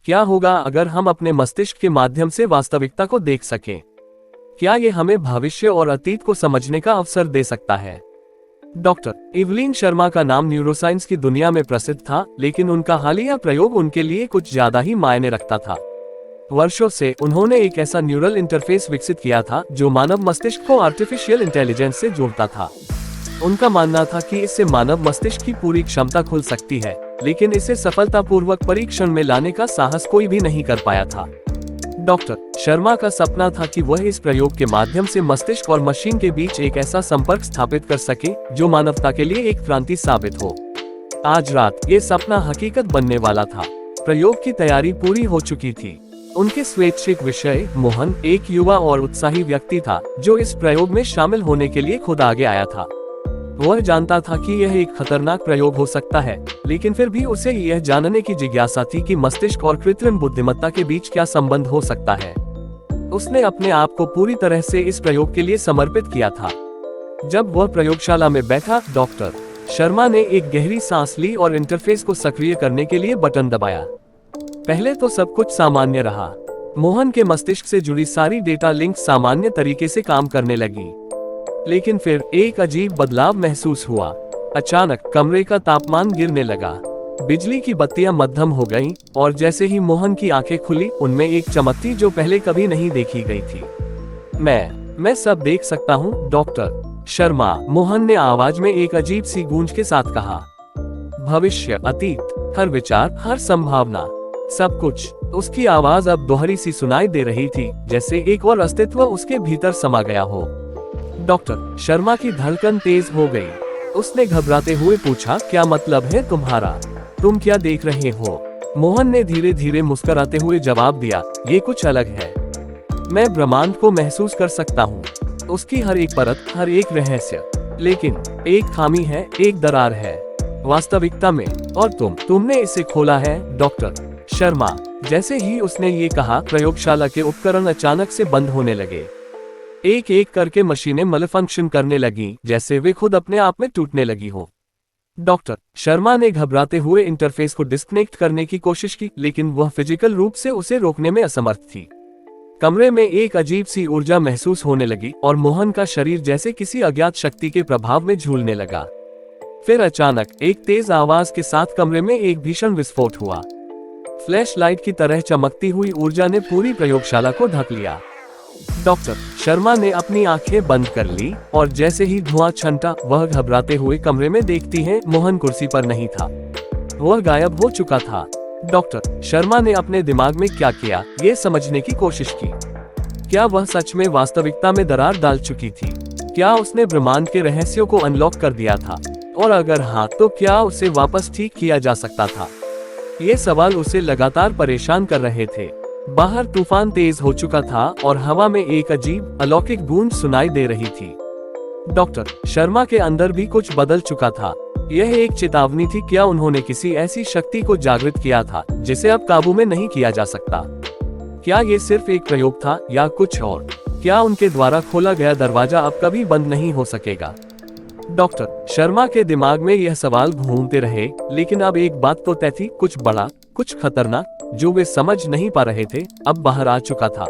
क्या होगा अगर हम अपने मस्तिष्क के माध्यम से वास्तविकता को देख सकें? क्या ये हमें भविष्य और अतीत को समझने का अवसर दे सकता है? डॉक्टर इवलिन शर्मा का नाम न्यूरोसाइंस की दुनिया में प्रसिद्ध था, लेकिन उनका हालिया प्रयोग उनके लिए कुछ ज्यादा ही मायने रखता था। वर्षों से उन्होंने एक ऐसा न्यूरल इंटरफेस विकसित किया था जो मानव मस्तिष्क को आर्टिफिशियल इंटेलिजेंस से जोड़ता था। उनका मानना था कि इससे मानव मस्तिष्क की पूरी क्षमता खुल सकती है, लेकिन इसे सफलतापूर्वक परीक्षण में लाने का साहस कोई भी नहीं कर पाया था। डॉक्टर शर्मा का सपना था कि वह इस प्रयोग के माध्यम से मस्तिष्क और मशीन के बीच एक ऐसा संपर्क स्थापित कर सके जो मानवता के लिए एक क्रांति साबित हो। आज रात ये सपना हकीकत बनने वाला था। प्रयोग की तैयारी पूरी हो चुकी थी। उनके स्वैच्छिक विषय मोहन एक युवा और उत्साही व्यक्ति था जो इस प्रयोग में शामिल होने के लिए खुद आगे आया था। वह जानता था कि यह एक खतरनाक प्रयोग हो सकता है, लेकिन फिर भी उसे यह जानने की जिज्ञासा थी कि मस्तिष्क और कृत्रिम बुद्धिमत्ता के बीच क्या संबंध हो सकता है। उसने अपने आप को पूरी तरह से इस प्रयोग के लिए समर्पित किया था। जब वह प्रयोगशाला में बैठा, डॉक्टर शर्मा ने एक गहरी सांस ली और इंटरफेस को सक्रिय करने के लिए बटन दबाया। पहले तो सब कुछ सामान्य रहा। मोहन के मस्तिष्क से जुड़ी सारी डेटा लिंक सामान्य तरीके से काम करने लगी, लेकिन फिर एक अजीब बदलाव महसूस हुआ। अचानक कमरे का तापमान गिरने लगा, बिजली की बत्तियां मध्यम हो गईं, और जैसे ही मोहन की आंखें खुली, उनमें एक चमक थी जो पहले कभी नहीं देखी गई थी। मैं सब देख सकता हूँ, डॉक्टर शर्मा, मोहन ने आवाज में एक अजीब सी गूंज के साथ कहा। भविष्य, अतीत, हर विचार, हर संभावना, सब कुछ। उसकी आवाज अब दोहरी सी सुनाई दे रही थी, जैसे एक और अस्तित्व उसके भीतर समा गया हो। डॉक्टर शर्मा की धड़कन तेज हो गई। उसने घबराते हुए पूछा, क्या मतलब है तुम्हारा? तुम क्या देख रहे हो? मोहन ने धीरे धीरे मुस्कुराते हुए जवाब दिया, ये कुछ अलग है। मैं ब्रह्मांड को महसूस कर सकता हूँ, उसकी हर एक परत, हर एक रहस्य, लेकिन एक खामी है, एक दरार है वास्तविकता में, और तुमने इसे खोला है। डॉक्टर शर्मा, जैसे ही उसने ये कहा, प्रयोगशाला के उपकरण अचानक से बंद होने लगे। एक एक करके मशीनें मलफंक्शन करने लगीं, जैसे वे खुद अपने आप में टूटने लगी हो। डॉक्टर शर्मा ने घबराते हुए इंटरफेस को डिस्कनेक्ट करने की कोशिश की, लेकिन वह फिजिकल रूप से उसे रोकने में असमर्थ थी। कमरे में एक अजीब सी ऊर्जा महसूस होने लगी और मोहन का शरीर जैसे किसी अज्ञात शक्ति के प्रभाव में झूलने लगा। फिर अचानक एक तेज आवाज के साथ कमरे में एक भीषण विस्फोट हुआ। फ्लैश लाइट की तरह चमकती हुई ऊर्जा ने पूरी प्रयोगशाला को ढक लिया। डॉक्टर शर्मा ने अपनी आंखें बंद कर ली, और जैसे ही धुआं छंटा, वह घबराते हुए कमरे में देखती है, मोहन कुर्सी पर नहीं था, वह गायब हो चुका था। डॉक्टर शर्मा ने अपने दिमाग में क्या किया, ये समझने की कोशिश की। क्या वह सच में वास्तविकता में दरार डाल चुकी थी? क्या उसने ब्रह्मांड के रहस्यों को अनलॉक कर दिया था? और अगर हाँ, तो क्या उसे वापस ठीक किया जा सकता था? ये सवाल उसे लगातार परेशान कर रहे थे। बाहर तूफान तेज हो चुका था और हवा में एक अजीब अलौकिक गूंज सुनाई दे रही थी। डॉक्टर शर्मा के अंदर भी कुछ बदल चुका था। यह एक चेतावनी थी। क्या उन्होंने किसी ऐसी शक्ति को जागृत किया था जिसे अब काबू में नहीं किया जा सकता? क्या ये सिर्फ एक प्रयोग था या कुछ और? क्या उनके द्वारा खोला गया दरवाजा अब कभी बंद नहीं हो सकेगा? डॉक्टर शर्मा के दिमाग में यह सवाल घूमते रहे, लेकिन अब एक बात तो तय थी, कुछ बड़ा, कुछ खतरनाक, जो वे समझ नहीं पा रहे थे, अब बाहर आ चुका था।